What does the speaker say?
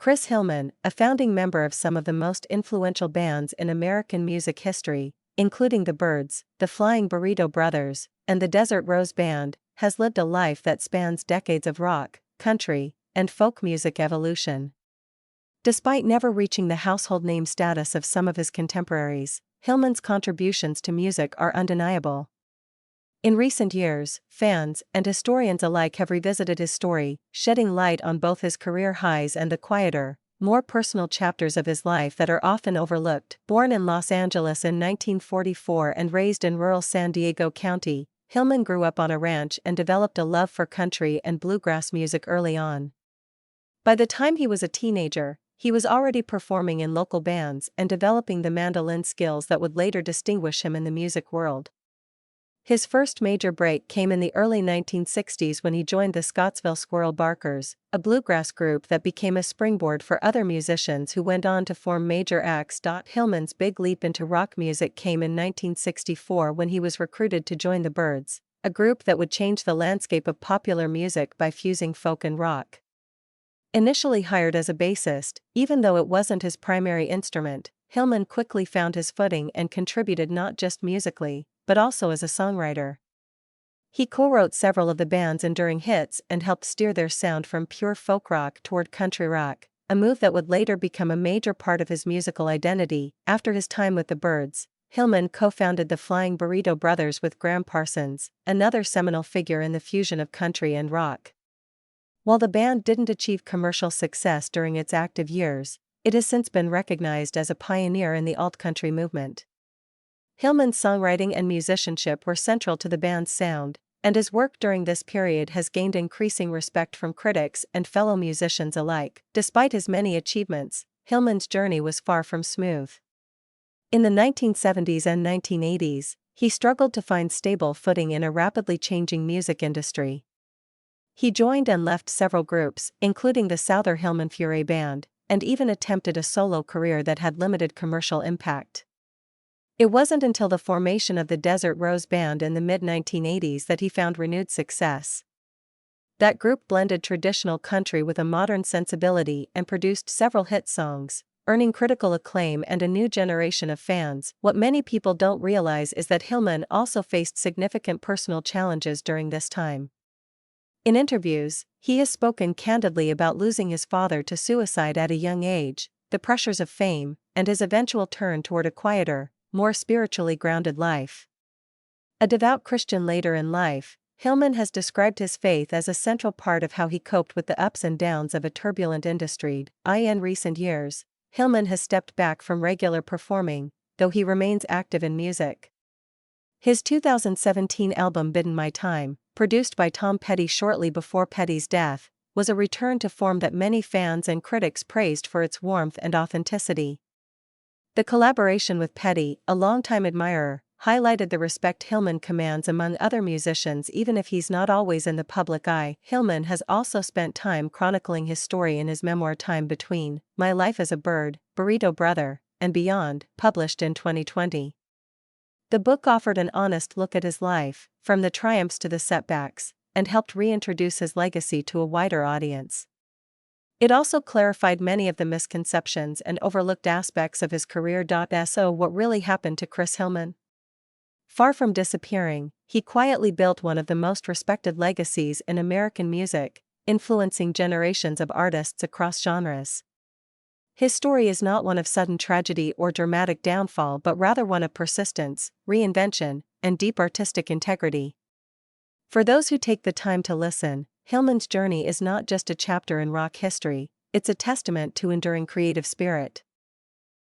Chris Hillman, a founding member of some of the most influential bands in American music history, including the Byrds, the Flying Burrito Brothers, and the Desert Rose Band, has lived a life that spans decades of rock, country, and folk music evolution. Despite never reaching the household name status of some of his contemporaries, Hillman's contributions to music are undeniable. In recent years, fans and historians alike have revisited his story, shedding light on both his career highs and the quieter, more personal chapters of his life that are often overlooked. Born in Los Angeles in 1944 and raised in rural San Diego County, Hillman grew up on a ranch and developed a love for country and bluegrass music early on. By the time he was a teenager, he was already performing in local bands and developing the mandolin skills that would later distinguish him in the music world. His first major break came in the early 1960s when he joined the Scottsville Squirrel Barkers, a bluegrass group that became a springboard for other musicians who went on to form major acts. Hillman's big leap into rock music came in 1964 when he was recruited to join the Byrds, a group that would change the landscape of popular music by fusing folk and rock. Initially hired as a bassist, even though it wasn't his primary instrument, Hillman quickly found his footing and contributed not just musically, but also as a songwriter. He co-wrote several of the band's enduring hits and helped steer their sound from pure folk rock toward country rock, a move that would later become a major part of his musical identity. After his time with the Byrds, Hillman co-founded the Flying Burrito Brothers with Parsons, another seminal figure in the fusion of country and rock. While the band didn't achieve commercial success during its active years, it has since been recognized as a pioneer in the alt-country movement. Hillman's songwriting and musicianship were central to the band's sound, and his work during this period has gained increasing respect from critics and fellow musicians alike. Despite his many achievements, Hillman's journey was far from smooth. In the 1970s and 1980s, he struggled to find stable footing in a rapidly changing music industry. He joined and left several groups, including the Souther Hillman Furay Band, and even attempted a solo career that had limited commercial impact. It wasn't until the formation of the Desert Rose Band in the mid-1980s that he found renewed success. That group blended traditional country with a modern sensibility and produced several hit songs, earning critical acclaim and a new generation of fans. What many people don't realize is that Hillman also faced significant personal challenges during this time. In interviews, he has spoken candidly about losing his father to suicide at a young age, the pressures of fame, and his eventual turn toward a quieter, more spiritually grounded life. A devout Christian later in life, Hillman has described his faith as a central part of how he coped with the ups and downs of a turbulent industry. In recent years, Hillman has stepped back from regular performing, though he remains active in music. His 2017 album Bidin' My Time, produced by Tom Petty shortly before Petty's death, was a return to form that many fans and critics praised for its warmth and authenticity. The collaboration with Petty, a longtime admirer, highlighted the respect Hillman commands among other musicians even if he's not always in the public eye. Hillman has also spent time chronicling his story in his memoir Time Between, My Life as a Bird, Burrito Brother, and Beyond, published in 2020. The book offered an honest look at his life, from the triumphs to the setbacks, and helped reintroduce his legacy to a wider audience. It also clarified many of the misconceptions and overlooked aspects of his career. So what really happened to Chris Hillman? Far from disappearing, he quietly built one of the most respected legacies in American music, influencing generations of artists across genres. His story is not one of sudden tragedy or dramatic downfall but rather one of persistence, reinvention, and deep artistic integrity. For those who take the time to listen, Hillman's journey is not just a chapter in rock history, it's a testament to enduring creative spirit.